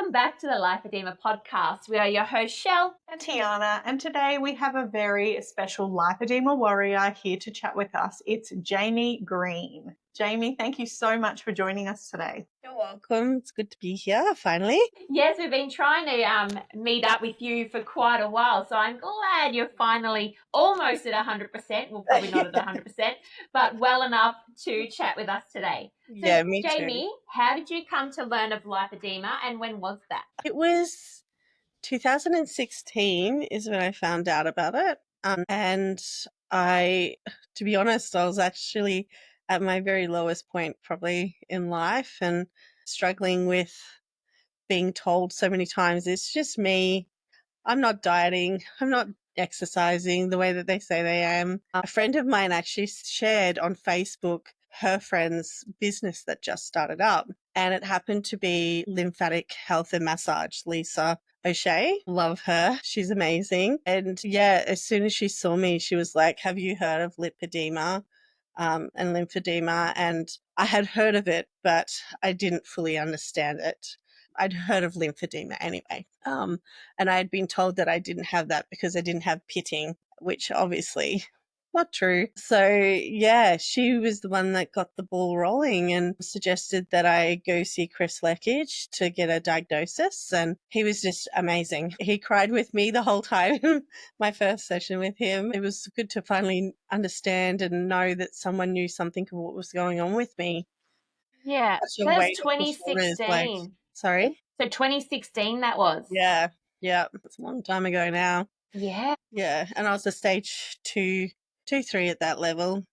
Welcome back to the Lipoedema Podcast. We are your host, Shell. And Tiana, and today we have a very special Lipoedema warrior here to chat with us. It's Jamie Green. Jamie, thank you so much for joining us today. You're welcome. It's good to be here, finally. Yes, we've been trying to meet up with you for quite a while, so I'm glad you're finally almost at 100%. Well, probably not at 100%, but well enough to chat with us today. So, Yeah, me Jamie, too. how did you come to learn of lipedema and when was that? It was 2016 is when I found out about it. And to be honest, I was actually at my very lowest point probably in life and struggling with being told so many times, it's just me. I'm not dieting. I'm not exercising the way that they say they am. A friend of mine actually shared on Facebook her friend's business that just started up, and it happened to be lymphatic health and massage. Lisa O'Shea, love her. She's amazing. And yeah, as soon as she saw me, she was like, have you heard of lipedema and lymphedema? And I had heard of it, but I didn't fully understand it. I'd heard of lymphedema anyway. And I had been told that I didn't have that because I didn't have pitting, which obviously not true. So yeah, she was the one that got the ball rolling and suggested that I go see Chris Leckage to get a diagnosis. And he was just amazing. He cried with me the whole time, my first session with him. It was good to finally understand and know that someone knew something of what was going on with me. Yeah, Such a so that's weight off the shoulders, 2016. Sorry? So 2016 that was? Yeah. It's a long time ago now. Yeah. Yeah, and I was a stage 3 at that level.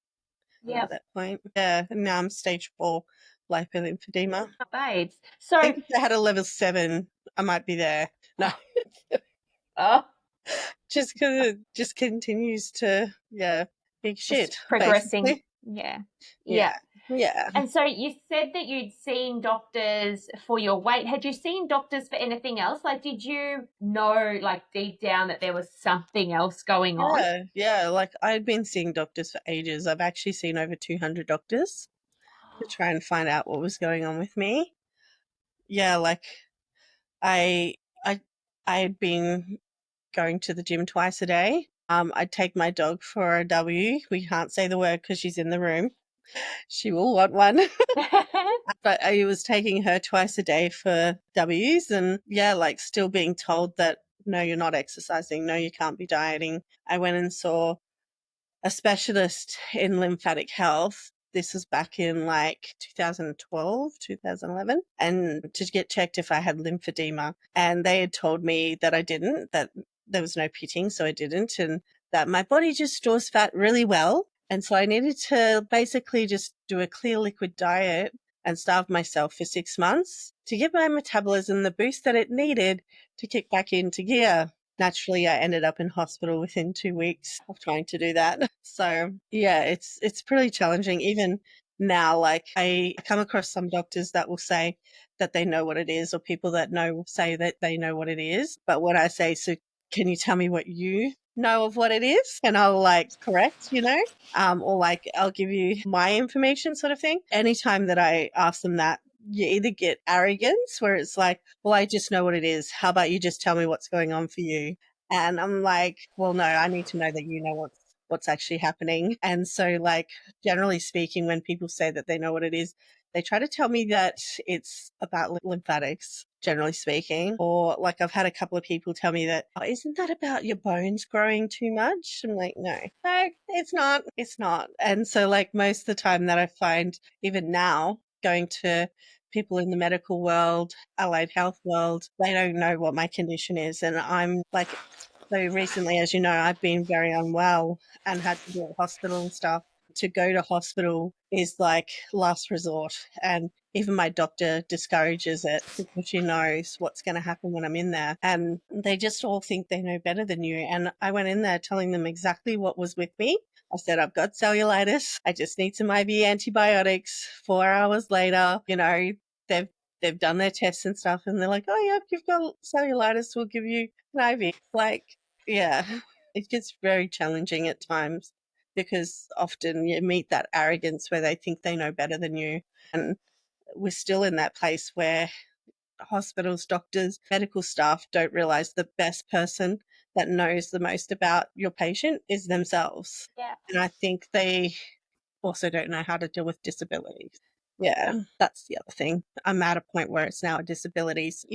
Yeah. At that point. Yeah, and now I'm stage 4 lipolymphedema. Babes. I So, think if I had a level 7, I might be there. No, oh, just because it just continues to, big shit, just progressing. basically. Yeah. Yeah. And so you said that you'd seen doctors for your weight. Had you seen doctors for anything else? Like, did you know, like, deep down that there was something else going on? Yeah, like I'd been seeing doctors for ages. I've actually seen over 200 doctors to try and find out what was going on with me. Yeah, like I had been going to the gym twice a day. I'd take my dog for a W. We can't say the word because she's in the room. She will want one. But I was taking her twice a day for W's and like still being told that, no, you're not exercising. No, you can't be dieting. I went and saw a specialist in lymphatic health. This was back in like 2012, 2011, and to get checked if I had lymphedema. And they had told me that I didn't, that there was no pitting, so I didn't, and that my body just stores fat really well. And so I needed to basically just do a clear liquid diet and starve myself for 6 months to give my metabolism the boost that it needed to kick back into gear. Naturally, I ended up in hospital within 2 weeks of trying to do that. So yeah, it's pretty challenging. Even now, like I come across some doctors that will say that they know what it is, or people that say that they know what it is. But when I say, so can you tell me what you know of what it is? And I'll correct, or like I'll give you my information sort of thing. Anytime that I ask them that, you either get arrogance where it's like, well, I just know what it is. How about you just tell me what's going on for you? And I'm like, well, no, I need to know that you know what's actually happening. And so generally speaking, when people say that they know what it is, they try to tell me that it's about lymphatics, generally speaking. Or like I've had a couple of people tell me that, oh, isn't that about your bones growing too much? I'm like, no, it's not. It's not. And so most of the time that I find, even now, going to people in the medical world, allied health world, they don't know what my condition is. And I'm so recently, as you know, I've been very unwell and had to go to hospital and stuff. To go to hospital is like last resort. And even my doctor discourages it because she knows what's going to happen when I'm in there. And they just all think they know better than you. And I went in there telling them exactly what was with me. I said, I've got cellulitis. I just need some IV antibiotics. 4 hours later, they've done their tests and stuff. And they're like, oh, yeah, you've got cellulitis. We'll give you an IV. Yeah, it gets very challenging at times because often you meet that arrogance where they think they know better than you. And we're still in that place where hospitals, doctors, medical staff don't realize the best person that knows the most about your patient is themselves. Yeah. And I think they also don't know how to deal with disabilities. Yeah, that's the other thing. I'm at a point where it's now disabilities,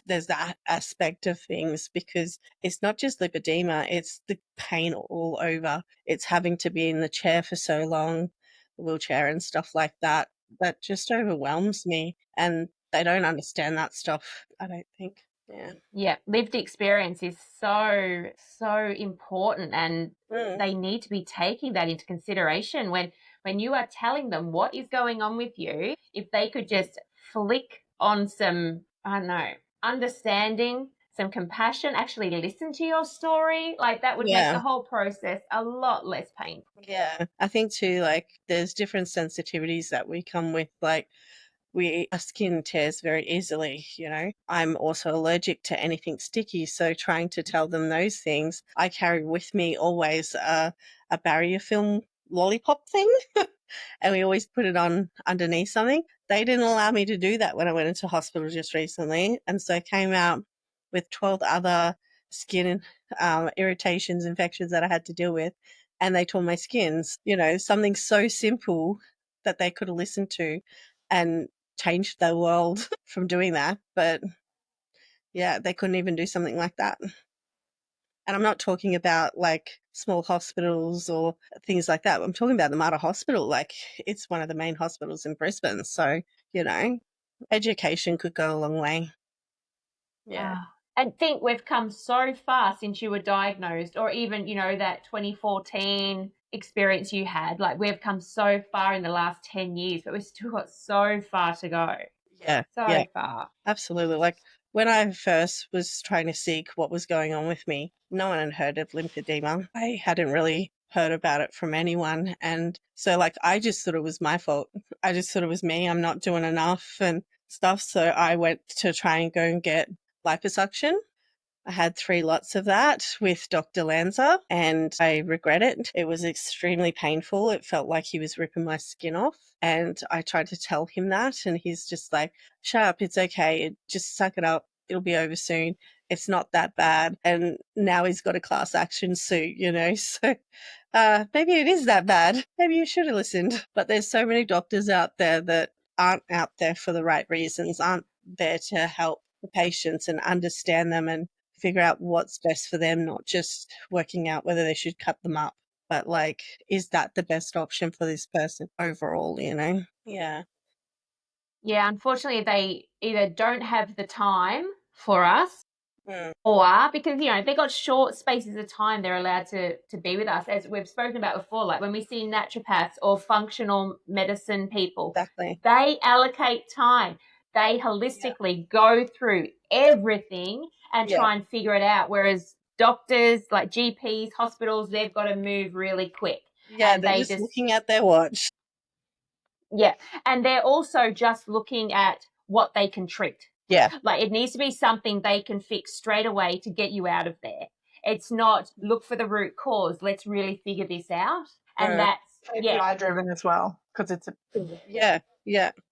there's that aspect of things, because it's not just lipedema, it's the pain all over. It's having to be in the chair for so long, the wheelchair and stuff like that. That just overwhelms me. And they don't understand that stuff, I don't think. Yeah. Yeah, lived experience is so important, and they need to be taking that into consideration when you are telling them what is going on with you. If they could just flick on some, I don't know, understanding, some compassion, actually listen to your story, like that would make the whole process a lot less painful. Yeah. I think too, like, there's different sensitivities that we come with, like, our skin tears very easily, I'm also allergic to anything sticky. So trying to tell them those things, I carry with me always a barrier film lollipop thing. And we always put it on underneath something. They didn't allow me to do that when I went into hospital just recently. And so I came out with 12 other skin irritations, infections that I had to deal with. And they tore my skins, something so simple that they could have listened to and changed the world from doing that. But yeah, they couldn't even do something like that. And I'm not talking about like small hospitals or things like that. I'm talking about the Mater Hospital. Like, it's one of the main hospitals in Brisbane. So, education could go a long way. Yeah. And think we've come so far since you were diagnosed, or even, that 2014 experience you had. Like, we've come so far in the last 10 years, but we've still got so far to go. Yeah. So far. Absolutely. Like, when I first was trying to seek what was going on with me, no one had heard of lymphedema. I hadn't really heard about it from anyone. And so, like, I just thought it was my fault. I just thought it was me. I'm not doing enough and stuff. So I went to try and go and get liposuction. I had 3 lots of that with Dr. Lanza, and I regret it. It was extremely painful. It felt like he was ripping my skin off. And I tried to tell him that, and he's just like, shut up, it's okay. Just suck it up. It'll be over soon. It's not that bad. And now he's got a class action suit, So maybe it is that bad. Maybe you should have listened. But there's so many doctors out there that aren't out there for the right reasons, aren't there to help the patients and understand them and figure out what's best for them, not just working out whether they should cut them up, but like, is that the best option for this person overall, Yeah. Yeah, unfortunately, they either don't have the time for us, or because, they got short spaces of time they're allowed to be with us, as we've spoken about before. Like, when we see naturopaths or functional medicine people, Exactly. they allocate time. They holistically go through everything and try and figure it out. Whereas doctors, like GPs, hospitals, they've got to move really quick. Yeah, and they're they just looking at their watch. Yeah, and they're also just looking at what they can treat. Yeah. Like, it needs to be something they can fix straight away to get you out of there. It's not look for the root cause. Let's really figure this out. And that's KPI driven as well, because it's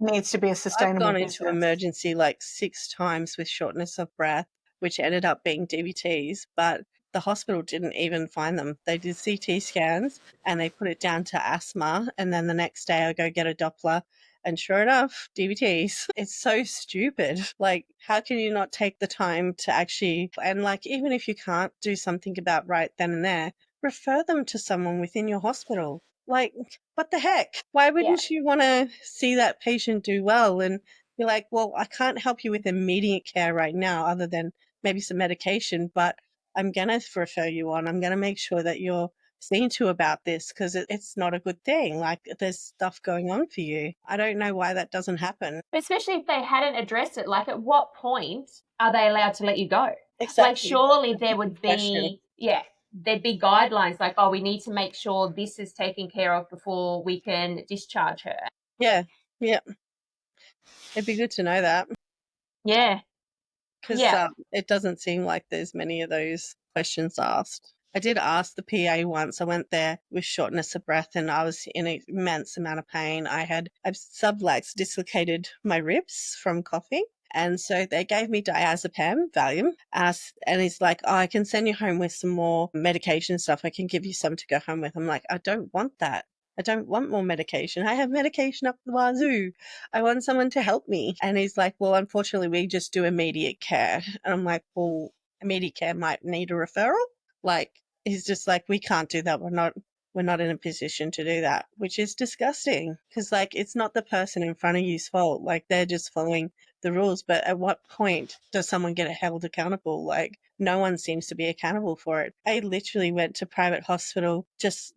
needs to be a sustainable I've gone business. into emergency like 6 times with shortness of breath, which ended up being DVTs, but the hospital didn't even find them. They did CT scans and they put it down to asthma, and then the next day I go get a Doppler and sure enough, DVTs. It's so stupid. Like, how can you not take the time to actually, and like, even if you can't do something about right then and there, refer them to someone within your hospital. Like, what the heck? Why wouldn't you want to see that patient do well and be like, well, I can't help you with immediate care right now other than maybe some medication, but I'm going to refer you on. I'm going to make sure that you're seen to about this, because it's not a good thing. Like, there's stuff going on for you. I don't know why that doesn't happen. especially if they hadn't addressed it. Like, at what point are they allowed to let you go? Exactly. Like, surely there would be, there'd be guidelines like, oh, we need to make sure this is taken care of before we can discharge her. Yeah. It'd be good to know that. Yeah. Because it doesn't seem like there's many of those questions asked. I did ask the PA once. I went there with shortness of breath and I was in an immense amount of pain. I've dislocated my ribs from coughing, And so they gave me diazepam, Valium, and he's like, oh, I can send you home with some more medication stuff. I can give you some to go home with. I'm like, I don't want that. I don't want more medication. I have medication up the wazoo. I want someone to help me. And he's like, well, unfortunately, we just do immediate care. And I'm like, well, immediate care might need a referral. Like, he's just like, we can't do that. We're not in a position to do that, which is disgusting because, like, it's not the person in front of you's fault. Like, they're just following the rules. But at what point does someone get held accountable? Like, no one seems to be accountable for it. I literally went to private hospital just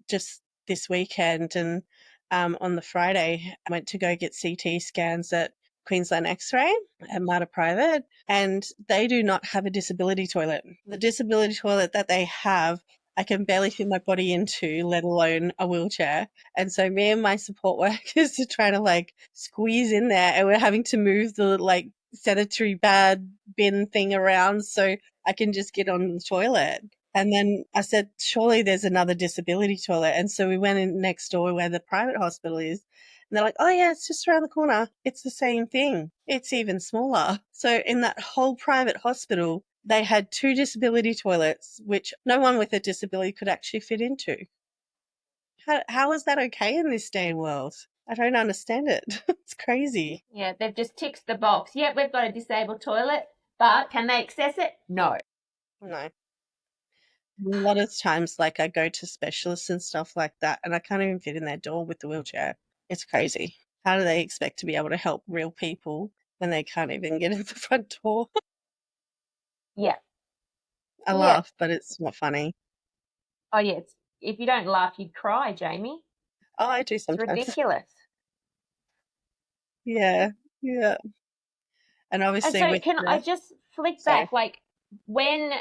this weekend, and on the Friday, I went to go get CT scans at Queensland X-Ray at Mater Private, and they do not have a disability toilet. The disability toilet that they have, I can barely fit my body into, let alone a wheelchair. And so me and my support workers are trying to like squeeze in there, and we're having to move the like sanitary pad bin thing around so I can just get on the toilet. And then I said, surely there's another disability toilet. And so we went in next door where the private hospital is. And they're like, oh, yeah, it's just around the corner. It's the same thing. It's even smaller. So in that whole private hospital, they had 2 disability toilets, which no one with a disability could actually fit into. How is that okay in this day and world? I don't understand it. It's crazy. Yeah, they've just ticked the box. Yep, we've got a disabled toilet, but can they access it? No. No. A lot of times, like, I go to specialists and stuff like that, and I can't even fit in their door with the wheelchair. It's crazy. How do they expect to be able to help real people when they can't even get in the front door? Yeah. I Yeah. laugh, but it's not funny. Oh, yeah. If you don't laugh, you'd cry, Jamie. Oh, I do It's sometimes. ridiculous. Yeah, yeah. And And obviously so with can I the just flick sorry. back, like, when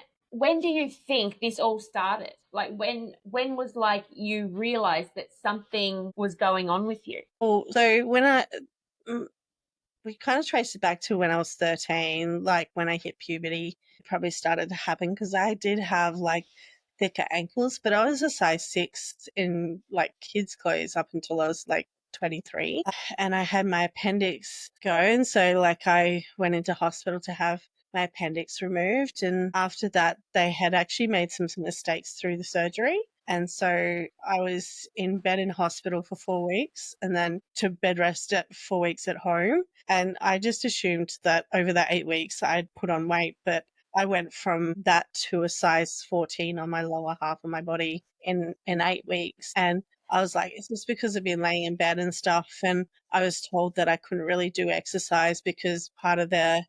do you think this all started? Like, when was, like, you realized that something was going on with you? Well, so we kind of traced it back to when I was 13, like when I hit puberty, it probably started to happen because I did have like thicker ankles, but I was a size 6 in like kids' clothes up until I was like 23. And I had my appendix go. And so, like, I went into hospital to have my appendix removed. And after that, they had actually made some mistakes through the surgery. And so I was in bed in hospital for 4 weeks and then to bed rest at 4 weeks at home. And I just assumed that over that 8 weeks I'd put on weight, but I went from that to a size 14 on my lower half of my body in 8 weeks. And I was like, is this because I've been laying in bed and stuff? And I was told that I couldn't really do exercise because part of their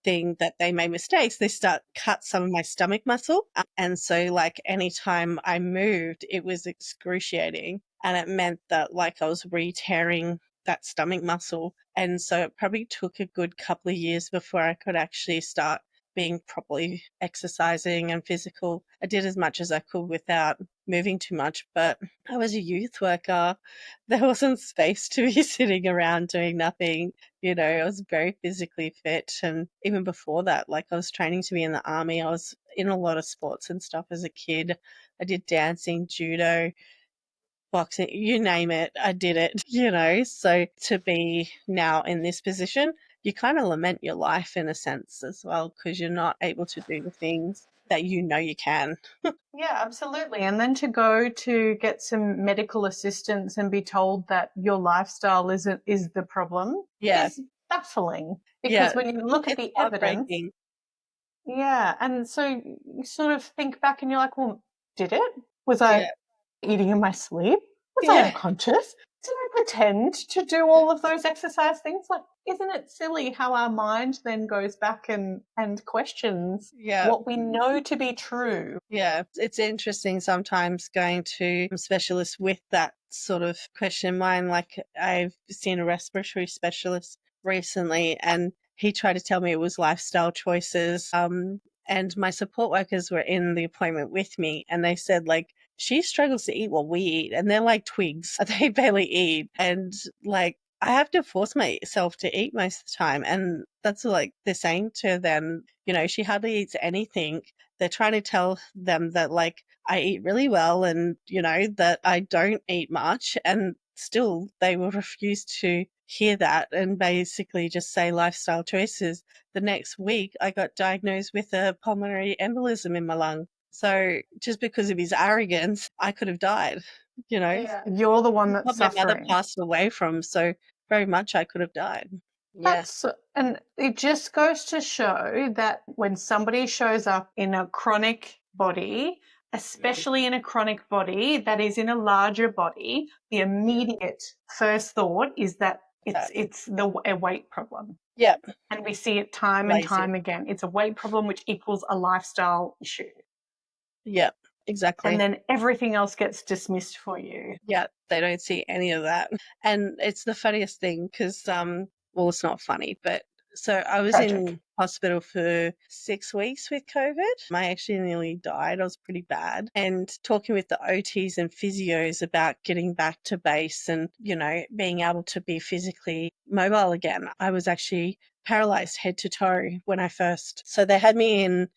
thing that they made mistakes, they cut some of my stomach muscle. And so like anytime I moved, it was excruciating. And it meant that like I was re-tearing that stomach muscle. And so it probably took a good couple of years before I could actually start being properly exercising and physical. I did as much as I could without moving too much, but I was a youth worker. There wasn't space to be sitting around doing nothing. You know, I was very physically fit. And even before that, like I was training to be in the army. I was in a lot of sports and stuff as a kid. I did dancing, judo, boxing, you name it, I did it, you know. So to be now in this position, you kind of lament your life in a sense as well because you're not able to do the things that you know you can. Yeah, absolutely. And then to go to get some medical assistance and be told that your lifestyle is the problem Yeah. is baffling. Yeah. Because when you look at It's the evidence, heartbreaking. yeah, and so you sort of think back and you're like, well, did it? Was I Yeah. eating in my sleep? Was I Yeah. unconscious? Did I pretend to do all of those exercise things? Like, isn't it silly how our mind then goes back and questions Yeah. what we know to be true? Yeah, it's interesting sometimes going to specialists with that sort of question in mind. Like I've seen a respiratory specialist recently and he tried to tell me it was lifestyle choices. And my support workers were in the appointment with me and they said like, she struggles to eat what we eat and they're like twigs. They barely eat. And like, I have to force myself to eat most of the time. And that's like they're saying to them, you know, she hardly eats anything. They're trying to tell them that like I eat really well and you know that I don't eat much and still they will refuse to hear that and basically just say lifestyle choices. The next week, I got diagnosed with a pulmonary embolism in my lung. So just because of his arrogance, I could have died, you know. Yeah. You're the one that's What my mother suffering. passed away from, so very much I could have died. Yeah. And it just goes to show that when somebody shows up in a chronic body, especially in a chronic body that is in a larger body, the immediate first thought is that it's a weight problem. Yeah. And we see it time and time again. It's a weight problem, which equals a lifestyle issue. Yeah, exactly. And then everything else gets dismissed for you. Yeah, they don't see any of that. And it's the funniest thing because, well, it's not funny, but so I was in hospital for 6 weeks with COVID. I actually nearly died. I was pretty bad. And talking with the OTs and physios about getting back to base and, you know, being able to be physically mobile again. I was actually paralyzed head to toe when I first. So they had me in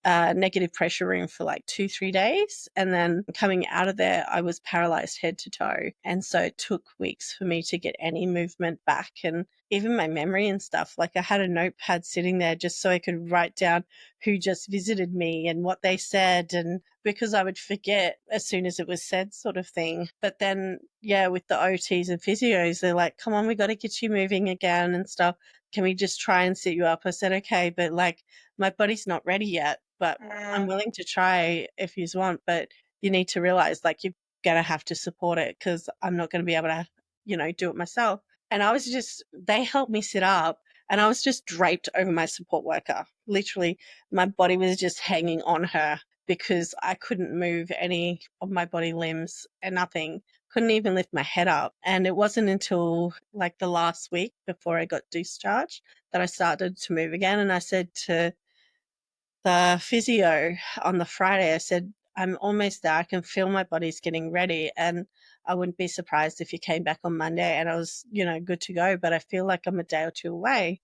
negative pressure room for like 2-3 days. And then coming out of there, I was paralyzed head to toe. And so it took weeks for me to get any movement back. And even my memory and stuff, like I had a notepad sitting there just so I could write down who just visited me and what they said. And because I would forget as soon as it was said, sort of thing. But then, yeah, with the OTs and physios, they're like, come on, we got to get you moving again and stuff. Can we just try and sit you up? I said, okay, but like my body's not ready yet, but I'm willing to try if you want, but you need to realize like you're going to have to support it because I'm not going to be able to, you know, do it myself. And I was just, they helped me sit up and I was just draped over my support worker. Literally, my body was just hanging on her because I couldn't move any of my body limbs and nothing. Couldn't even lift my head up. And it wasn't until like the last week before I got discharged that I started to move again. And I said to the physio on the Friday, I said, I'm almost there. I can feel my body's getting ready. And I wouldn't be surprised if you came back on Monday and I was, you know, good to go. But I feel like I'm a day or two away.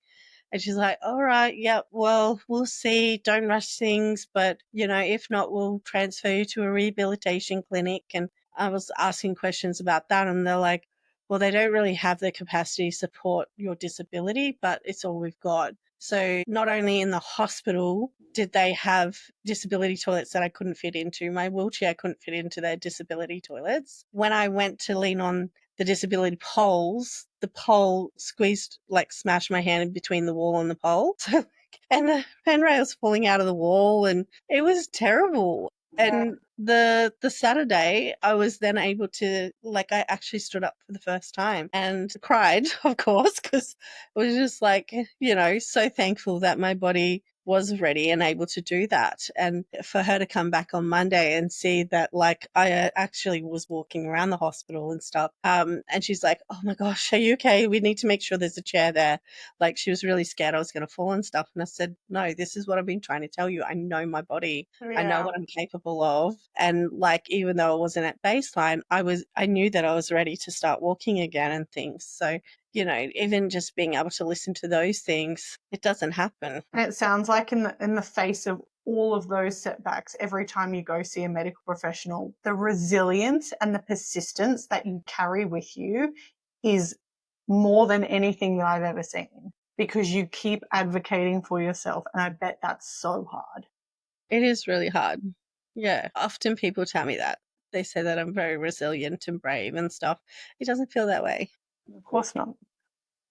And she's like, all right, yeah, well, we'll see. Don't rush things. But, you know, if not, we'll transfer you to a rehabilitation clinic. And I was asking questions about that. And they're like, well, they don't really have the capacity to support your disability, but it's all we've got. So not only in the hospital did they have disability toilets that I couldn't fit into, my wheelchair couldn't fit into their disability toilets. When I went to lean on the disability poles, the pole squeezed, like smashed my hand in between the wall and the pole. So, and the handrail's falling out of the wall and it was terrible. And the Saturday I was then able to, like, I actually stood up for the first time and cried, of course, because it was just like, you know, so thankful that my body was ready and able to do that. And for her to come back on Monday and see that, like, I actually was walking around the hospital and stuff. And she's like, oh my gosh, are you okay? We need to make sure there's a chair there. Like, she was really scared I was going to fall and stuff. And I said, no, this is what I've been trying to tell you. I know my body. I know what I'm capable of. And like, even though I wasn't at baseline, I knew that I was ready to start walking again and things. So, you know, even just being able to listen to those things, it doesn't happen. And it sounds like in the face of all of those setbacks, every time you go see a medical professional, the resilience and the persistence that you carry with you is more than anything that I've ever seen, because you keep advocating for yourself. And I bet that's so hard. It is really hard. Yeah. Often people tell me that. They say that I'm very resilient and brave and stuff. It doesn't feel that way. Of course not.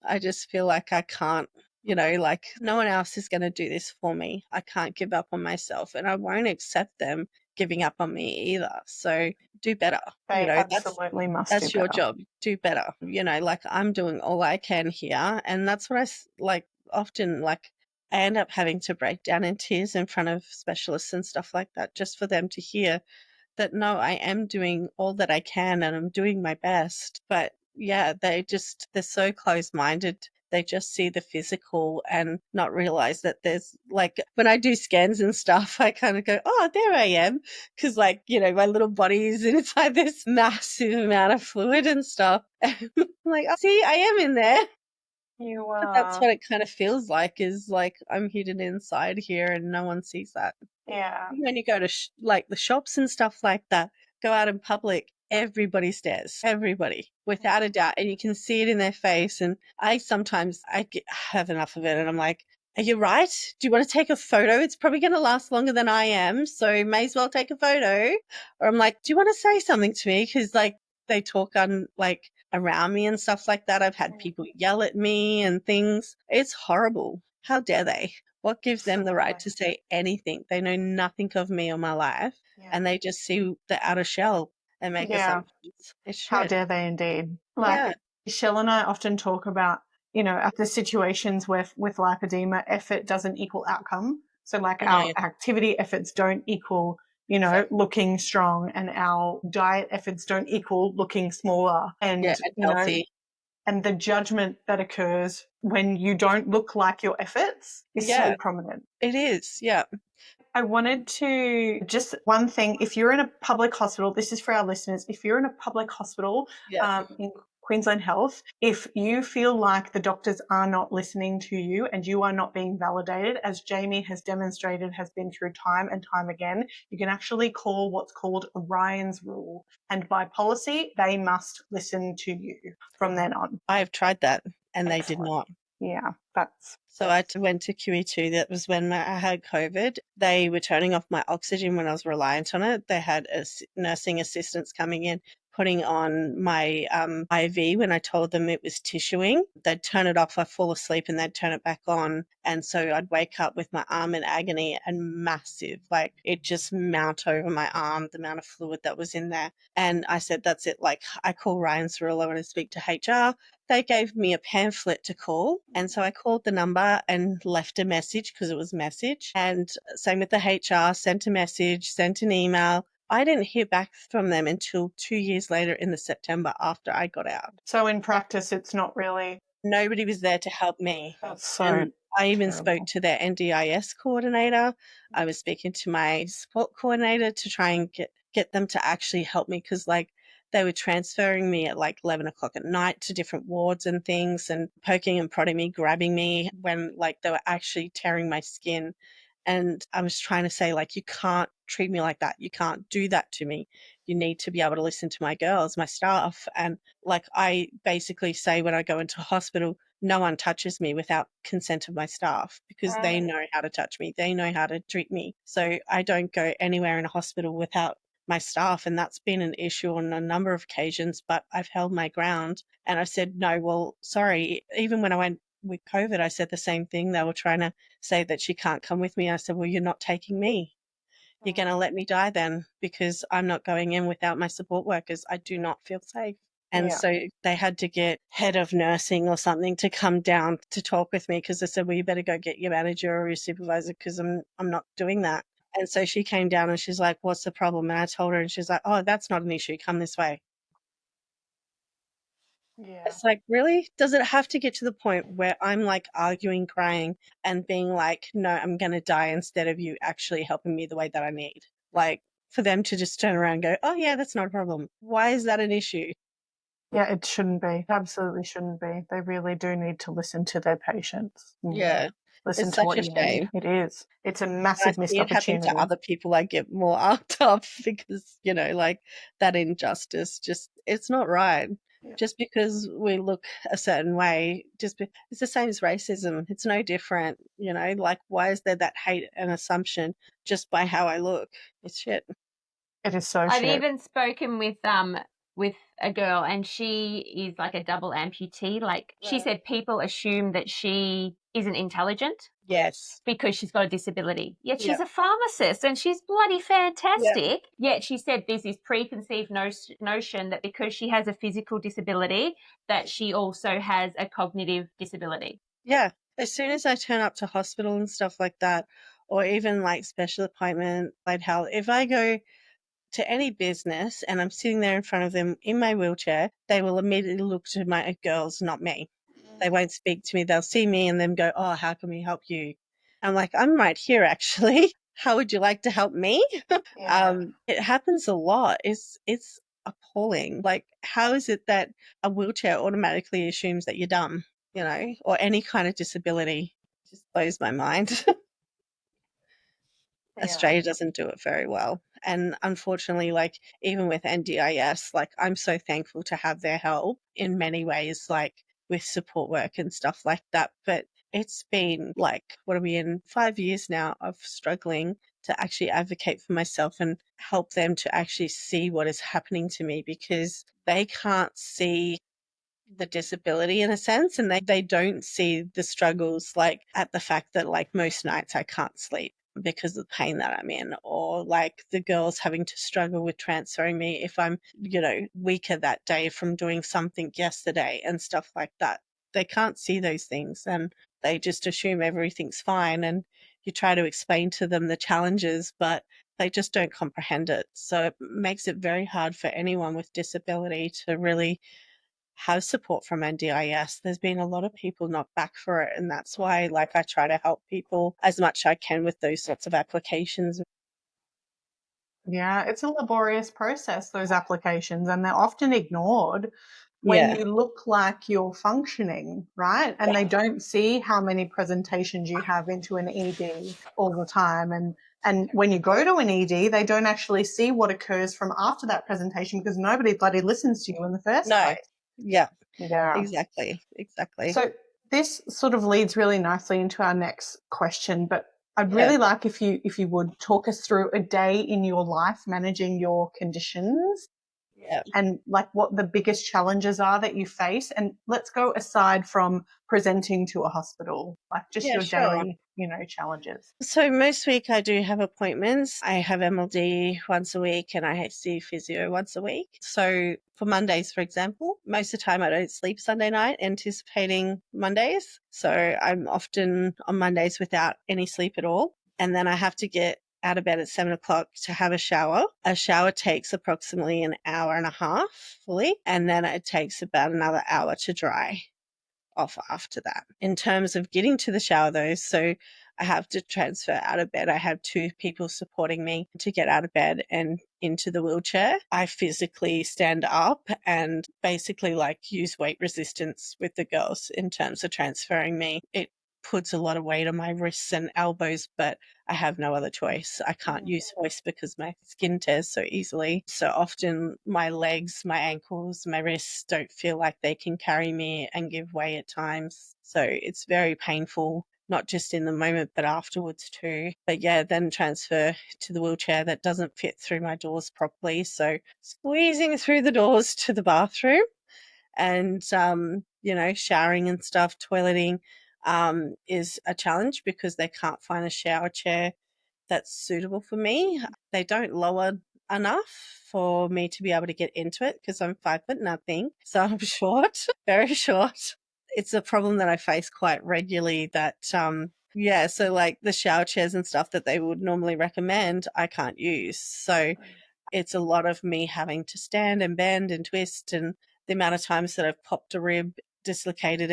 I just feel like I can't, you know, like no one else is going to do this for me. I can't give up on myself and I won't accept them giving up on me either. So do better. They you know, absolutely must that's do your better. job. Do better. You know, like I'm doing all I can here. And that's what like often, like I end up having to break down in tears in front of specialists and stuff like that, just for them to hear that, no, I am doing all that I can and I'm doing my best. But yeah, they're so close-minded. They just see the physical and not realize that there's, like, when I do scans and stuff, I kind of go, oh, there I am. Because, like, you know, my little body is inside this massive amount of fluid and stuff. I'm like, oh, see, I am in there. You But that's what it kind of feels like, is like I'm hidden inside here and no one sees that. Yeah. When you go to like the shops and stuff like that, go out in public, everybody stares, everybody, without a doubt. And you can see it in their face. And have enough of it. And I'm like, are you right? Do you want to take a photo? It's probably going to last longer than I am. So may as well take a photo. Or I'm like, do you want to say something to me? Because like they talk on like around me and stuff like that. I've had people yell at me and things. It's horrible. How dare they? What gives them the right to say anything? They know nothing of me or my life, and they just see the outer shell and make Yeah. assumptions. It's How shit. dare they indeed? Yeah. Like Michelle and I often talk about, at the situations where with lipedema, effort doesn't equal outcome. So like our No. activity efforts don't equal, looking strong, and our diet efforts don't equal looking smaller. And, Yeah, and healthy. and the judgment that occurs when you don't look like your efforts is so Yeah. prominent. It is. Yeah. I wanted to just one thing. If you're in a public hospital, this is for our listeners. If you're in a public hospital Yeah. in Queensland Health, if you feel like the doctors are not listening to you and you are not being validated, as Jamie has demonstrated, has been through time and time again, you can actually call what's called Ryan's Rule. And by policy, they must listen to you from then on. I've tried that and they did Excellent. not. Yeah, that's So I went to QE2. That was when I had COVID. They were turning off my oxygen when I was reliant on it. They had nursing assistants coming in, putting on my IV when I told them it was tissuing. They'd turn it off, I'd fall asleep, and they'd turn it back on. And so I'd wake up with my arm in agony and massive, like it just mount over my arm, the amount of fluid that was in there. And I said, that's it. Like, I call Ryan's Rule. I want to speak to HR. They gave me a pamphlet to call. And so I called the number and left a message because it was message. And same with the HR, sent a message, sent an email. I didn't hear back from them until 2 years later in the September after I got out. so in practice, it's not really. Nobody was there to help me. That's so. And I even terrible. spoke to their NDIS coordinator. I was speaking to my support coordinator to try and get them to actually help me because like they were transferring me at like 11 o'clock at night to different wards and things and poking and prodding me, grabbing me when like they were actually tearing my skin. And I was trying to say, like, you can't treat me like that. You can't do that to me. You need to be able to listen to my girls, my staff. And like I basically say when I go into hospital, no one touches me without consent of my staff because they know how to touch me. They know how to treat me. So I don't go anywhere in a hospital without my staff. And that's been an issue on a number of occasions, but I've held my ground. And I said, no, well, sorry. Even when I went with COVID, I said the same thing. They were trying to say that she can't come with me. I said, well, you're not taking me. You're going to let me die then because I'm not going in without my support workers. I do not feel safe. And so they had to get head of nursing or something to come down to talk with me because they said, well, you better go get your manager or your supervisor because I'm not doing that. And so she came down and she's like, what's the problem? And I told her and she's like, oh, that's not an issue. Come this way. Yeah. It's like, really? Does it have to get to the point where I'm like arguing, crying, and being like, no, I'm going to die instead of you actually helping me the way that I need? Like, for them to just turn around and go, oh, yeah, that's not a problem. Why is that an issue? Yeah, it shouldn't be. Absolutely shouldn't be. They really do need to listen to their patients. Yeah. Listen It's to such what a you shame. need. It is. It's a When I massive see missed it happen opportunity. to other people, I get more arced up because, like that injustice, just, it's not right. Yeah. Just because we look a certain way, it's the same as racism. It's no different, like why is there that hate and assumption just by how I look? It's shit. It is so I've shit. even spoken with a girl and she is like a double amputee. Like she said people assume that she isn't intelligent Yes. because she's got a disability. Yet she's Yeah. a pharmacist and she's bloody fantastic. Yet she said there's this preconceived notion that because she has a physical disability, that she also has a cognitive disability. Yeah. As soon as I turn up to hospital and stuff like that, or even like special appointment, like health, if I go to any business and I'm sitting there in front of them in my wheelchair, they will immediately look to my girls, not me. They won't speak to me. They'll see me and then go, oh, how can we help you? I'm like, I'm right here, actually. How would you like to help me? It happens a lot. It's appalling. Like, how is it that a wheelchair automatically assumes that you're dumb, or any kind of disability? It just blows my mind. Australia doesn't do it very well. And unfortunately, like even with NDIS, like I'm so thankful to have their help in many ways, like with support work and stuff like that. But it's been like, what are we in 5 years now of struggling to actually advocate for myself and help them to actually see what is happening to me, because they can't see the disability in a sense, and they don't see the struggles, like at the fact that like most nights I can't sleep because of the pain that I'm in, or like the girls having to struggle with transferring me if I'm, weaker that day from doing something yesterday and stuff like that. They can't see those things, and they just assume everything's fine, and you try to explain to them the challenges, but they just don't comprehend it. So it makes it very hard for anyone with disability to really have support from NDIS. There's been a lot of people not back for it, and that's why like I try to help people as much as I can with those sorts of applications. Yeah, it's a laborious process, those applications, and they're often ignored when Yeah. you look like you're functioning, right? And they don't see how many presentations you have into an ED all the time. And when you go to an ED, they don't actually see what occurs from after that presentation because nobody bloody listens to you in the first No. place. Yeah. Yeah. Exactly. So this sort of leads really nicely into our next question, but I'd Yeah. really like if you would talk us through a day in your life managing your conditions Yeah. and like what the biggest challenges are that you face. And let's go aside from presenting to a hospital, like just Yeah, your sure. daily, challenges. So most week I do have appointments. I have MLD once a week and I see physio once a week. So for Mondays, for example, most of the time I don't sleep Sunday night anticipating Mondays. So I'm often on Mondays without any sleep at all. And then I have to get out of bed at 7 o'clock to have a shower. A shower takes approximately an hour and a half fully. And then it takes about another hour to dry off after that. In terms of getting to the shower though, so I have to transfer out of bed. I have two people supporting me to get out of bed and into the wheelchair. I physically stand up and basically like use weight resistance with the girls in terms of transferring me. It puts a lot of weight on my wrists and elbows, but I have no other choice. I can't use hoist because my skin tears so easily. So often my legs, my ankles, my wrists don't feel like they can carry me and give way at times. So it's very painful, not just in the moment, but afterwards too. But yeah, then transfer to the wheelchair that doesn't fit through my doors properly. So squeezing through the doors to the bathroom and, showering and stuff, toileting is a challenge because they can't find a shower chair that's suitable for me. They don't lower enough for me to be able to get into it because I'm 5 foot nothing. So I'm short, very short. It's a problem that I face quite regularly that, so like the shower chairs and stuff that they would normally recommend, I can't use. So it's a lot of me having to stand and bend and twist, and the amount of times that I've popped a rib, dislocated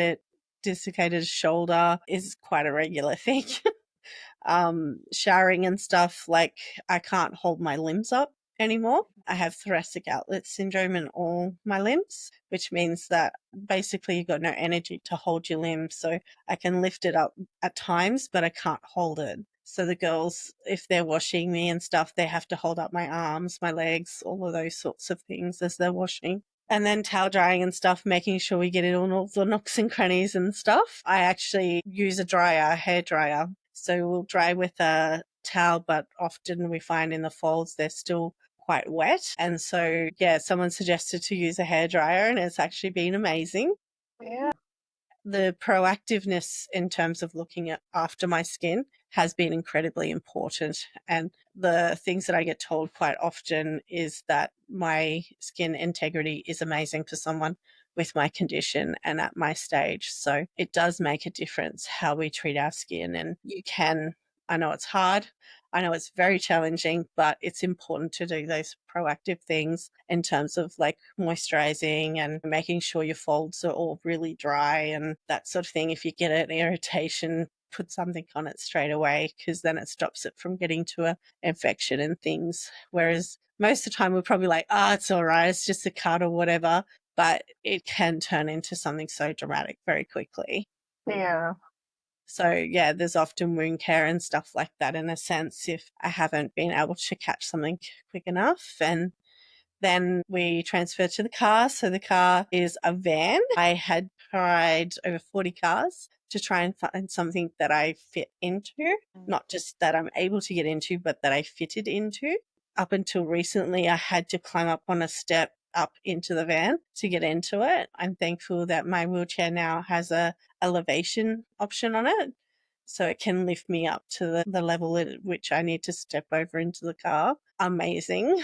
a shoulder is quite a regular thing. Showering and stuff, like I can't hold my limbs up anymore. I have thoracic outlet syndrome in all my limbs, which means that basically you've got no energy to hold your limbs. So I can lift it up at times, but I can't hold it. So the girls, if they're washing me and stuff, they have to hold up my arms, my legs, all of those sorts of things as they're washing. And then towel drying and stuff, making sure we get it on all the nooks and crannies and stuff. I actually use a hair dryer. So we'll dry with a towel, but often we find in the folds they're still quite wet. And so, someone suggested to use a hair dryer and it's actually been amazing. Yeah. The proactiveness in terms of looking after my skin has been incredibly important. And the things that I get told quite often is that my skin integrity is amazing for someone with my condition and at my stage. So it does make a difference how we treat our skin. And I know it's hard. I know it's very challenging, but it's important to do those proactive things in terms of like moisturizing and making sure your folds are all really dry and that sort of thing. If you get an irritation, put something on it straight away because then it stops it from getting to an infection and things. Whereas most of the time we're probably like, it's all right, it's just a cut or whatever, but it can turn into something so dramatic very quickly. Yeah. So yeah, there's often wound care and stuff like that in a sense if I haven't been able to catch something quick enough. And then we transferred to the car. So the car is a van. I had tried over 40 cars to try and find something that I fit into, not just that I'm able to get into, but that I fitted into. Up until recently, I had to climb up on a step up into the van to get into it. I'm thankful that my wheelchair now has a elevation option on it. So it can lift me up to the level at which I need to step over into the car. Amazing.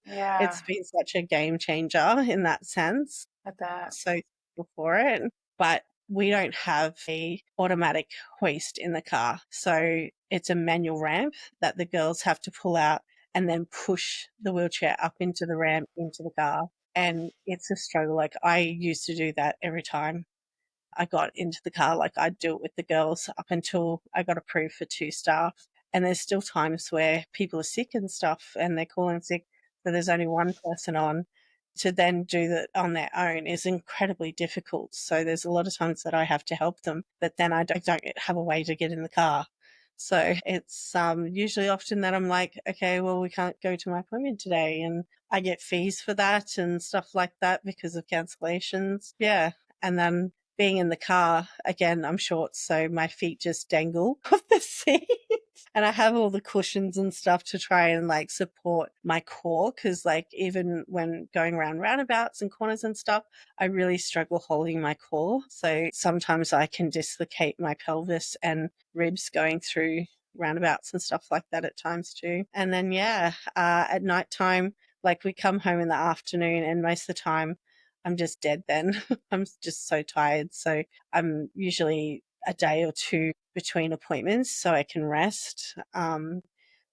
Yeah, It's been such a game changer in that sense. I bet. So thankful for it. But we don't have a automatic hoist in the car. So it's a manual ramp that the girls have to pull out and then push the wheelchair up into the ramp into the car. And it's a struggle. Like I used to do that every time I got into the car. Like I'd do it with the girls up until I got approved for 2 staff. And there's still times where people are sick and stuff and they're calling sick. So there's only one person on. To then do that on their own is incredibly difficult. So there's a lot of times that I have to help them, but then I don't have a way to get in the car. So it's usually often that I'm like, okay, well, we can't go to my appointment today. And I get fees for that and stuff like that because of cancellations. Yeah. And then being in the car, again, I'm short, so my feet just dangle off the seat. And I have all the cushions and stuff to try and like support my core because, like, even when going around roundabouts and corners and stuff, I really struggle holding my core. So sometimes I can dislocate my pelvis and ribs going through roundabouts and stuff like that at times too. And then, yeah, at nighttime, like we come home in the afternoon and most of the time I'm just dead then. I'm just so tired. So I'm usually a day or two between appointments so I can rest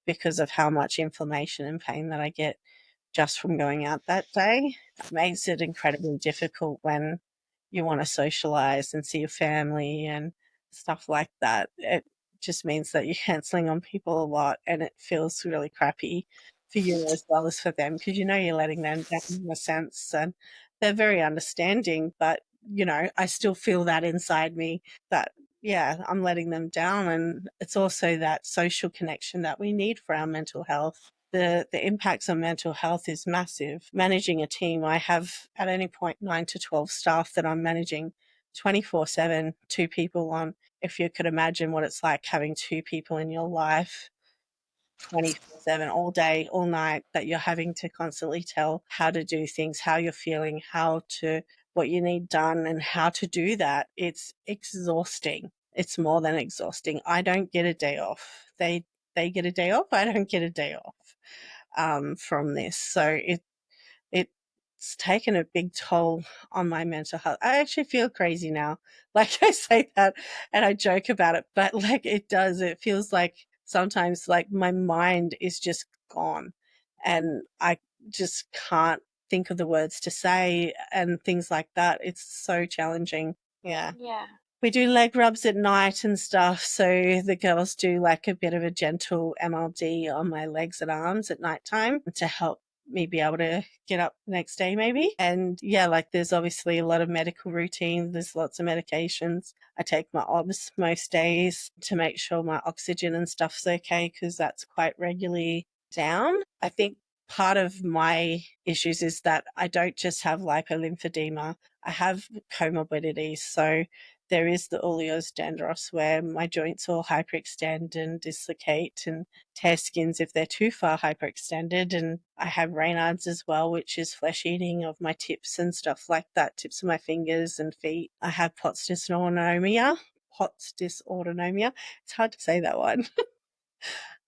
because of how much inflammation and pain that I get just from going out that day. It makes it incredibly difficult when you want to socialize and see your family and stuff like that. It just means that you're canceling on people a lot and it feels really crappy for you as well as for them because you know you're letting them down in a sense and they're very understanding, but you know, I still feel that inside me that yeah, I'm letting them down. And it's also that social connection that we need for our mental health. The impacts on mental health is massive. Managing a team, I have at any point 9 to 12 staff that I'm managing 24/7, 2 people on. If you could imagine what it's like having 2 people in your life 24/7, all day, all night, that you're having to constantly tell how to do things, how you're feeling, what you need done and how to do that. It's exhausting. It's more than exhausting. I don't get a day off. They get a day off. I don't get a day off from this. So it's taken a big toll on my mental health. I actually feel crazy now. Like I say that and I joke about it, but like it does. It feels like sometimes like my mind is just gone and I just can't think of the words to say and things like that. It's so challenging. Yeah. Yeah. We do leg rubs at night and stuff. So the girls do like a bit of a gentle MLD on my legs and arms at nighttime to help me be able to get up the next day maybe. And yeah, like there's obviously a lot of medical routine. There's lots of medications. I take my OBS most days to make sure my oxygen and stuff's okay because that's quite regularly down. I think part of my issues is that I don't just have lipolymphedema. I have comorbidities. So there is the oleosterosis where my joints all hyperextend and dislocate and tear skins if they're too far hyperextended. And I have Raynaud's as well, which is flesh eating of my tips and stuff like that, tips of my fingers and feet. I have POTS dysautonomia. It's hard to say that one.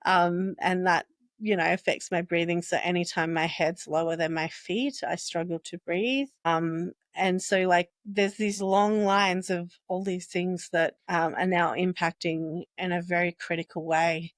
And that, you know, affects my breathing. So anytime my head's lower than my feet, I struggle to breathe. And so like there's these long lines of all these things that are now impacting in a very critical way.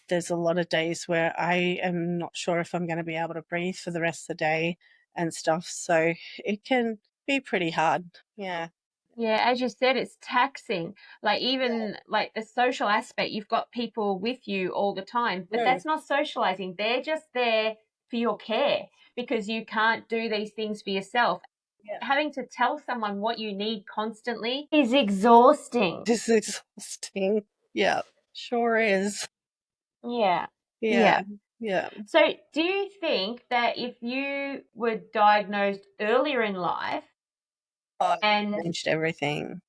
There's a lot of days where I am not sure if I'm going to be able to breathe for the rest of the day and stuff. So it can be pretty hard. Yeah. Yeah, as you said, it's taxing. Like even like the social aspect, you've got people with you all the time, but that's not socializing. They're just there for your care because you can't do these things for yourself. having to tell someone what you need constantly is exhausting. This is exhausting. Yeah, sure is. Yeah. Yeah. Yeah. So do you think that if you were diagnosed earlier in life Oh, it and changed everything.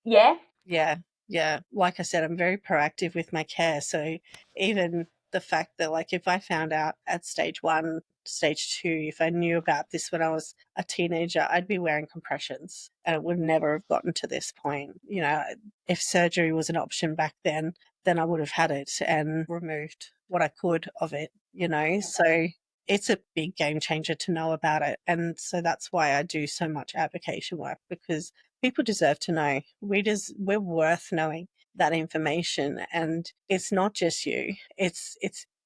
yeah, Yeah. Like I said, I'm very proactive with my care. So even the fact that, like, if I found out at stage 1, stage 2, if I knew about this when I was a teenager, I'd be wearing compressions and it would never have gotten to this point. You know, if surgery was an option back then I would have had it and removed what I could of it, you know. So it's a big game changer to know about it. And so that's why I do so much advocacy work, because people deserve to know. We're worth knowing that information. And it's not just you, it's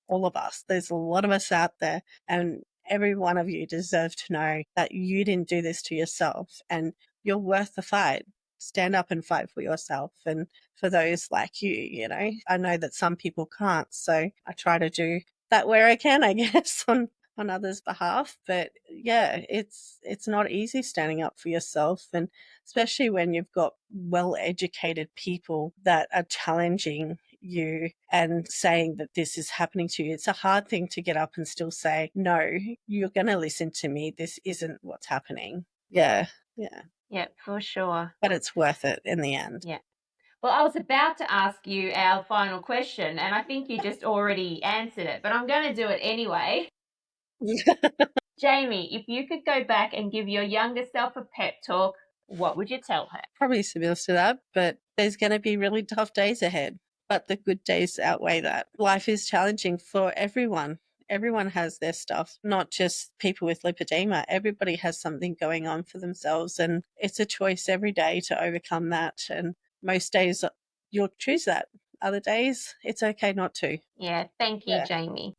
all of us. There's a lot of us out there, and every one of you deserve to know that you didn't do this to yourself, and you're worth the fight. Stand up and fight for yourself and for those like you, you know. I know that some people can't, so I try to do that where I can, I guess, on others' behalf. But yeah, it's not easy standing up for yourself, and especially when you've got well-educated people that are challenging you and saying that this is happening to you. It's a hard thing to get up and still say, no, you're going to listen to me. This isn't what's happening. Yeah, for sure. but it's worth it in the end. Yeah. Well, I was about to ask you our final question, and I think you just already answered it, but I'm going to do it anyway. Jamie, if you could go back and give your younger self a pep talk, what would you tell her? Probably similar to that, but there's going to be really tough days ahead. But the good days outweigh that. Life is challenging for everyone. Everyone has their stuff, not just people with lipedema. Everybody has something going on for themselves, and it's a choice every day to overcome that. And most days you'll choose that. Other days, it's okay not to. Yeah, thank you, Jamie.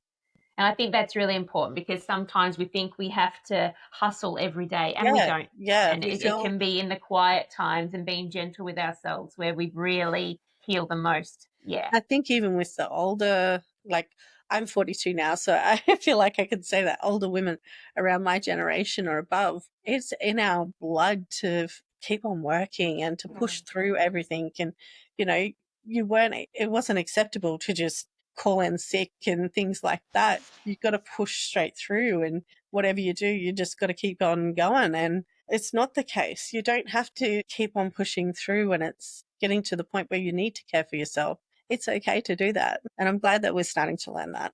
And I think that's really important, because sometimes we think we have to hustle every day, and we don't. Yeah, and it can be in the quiet times and being gentle with ourselves where we really heal the most. Yeah. I think even with the older, like, I'm 42 now, so I feel like I could say that older women around my generation or above, it's in our blood to keep on working and to push through everything. And, you know, it wasn't acceptable to just call in sick and things like that. You've got to push straight through, and whatever you do, you just got to keep on going. And it's not the case. You don't have to keep on pushing through when it's getting to the point where you need to care for yourself. It's okay to do that. And I'm glad that we're starting to learn that.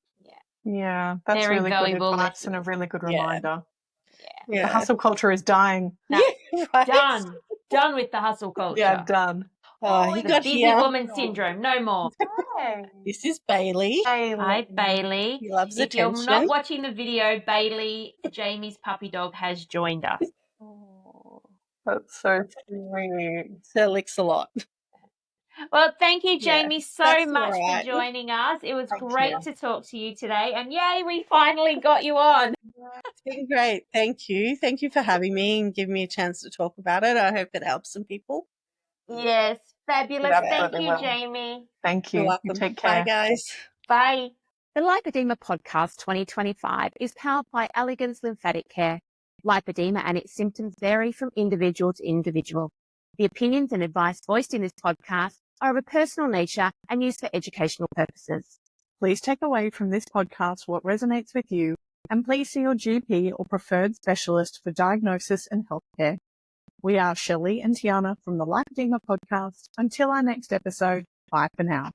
Yeah, that's Very really good valuable advice and a lessons. really good reminder. Yeah. The hustle culture is dying. No, Right? Done with the hustle culture. Yeah, done. Oh, he The got busy here. woman syndrome. No more. This is Bailey. Hi, Bailey. He loves If you're attention. not watching the video, Bailey, Jamie's puppy dog, has joined us. Oh, that's so sweet. Sir licks a lot. Well, thank you, Jamie, Yeah, so that's much all right. for joining us. It was Thank great you. to talk to you today. And yay, we finally got you on. It's been great. Thank you. Thank you for having me and giving me a chance to talk about it. I hope it helps some people. Yes, fabulous. It Thank absolutely you, will. Jamie. Thank You're you. welcome. You take Bye, care. guys. Bye. The Lipoedema Podcast 2025 is powered by Elegance Lymphatic Care. Lipoedema and its symptoms vary from individual to individual. The opinions and advice voiced in this podcast are of a personal nature and used for educational purposes. Please take away from this podcast what resonates with you, and please see your GP or preferred specialist for diagnosis and healthcare. We are Shelley and Tiana from the Lipoedema Podcast. Until our next episode, bye for now.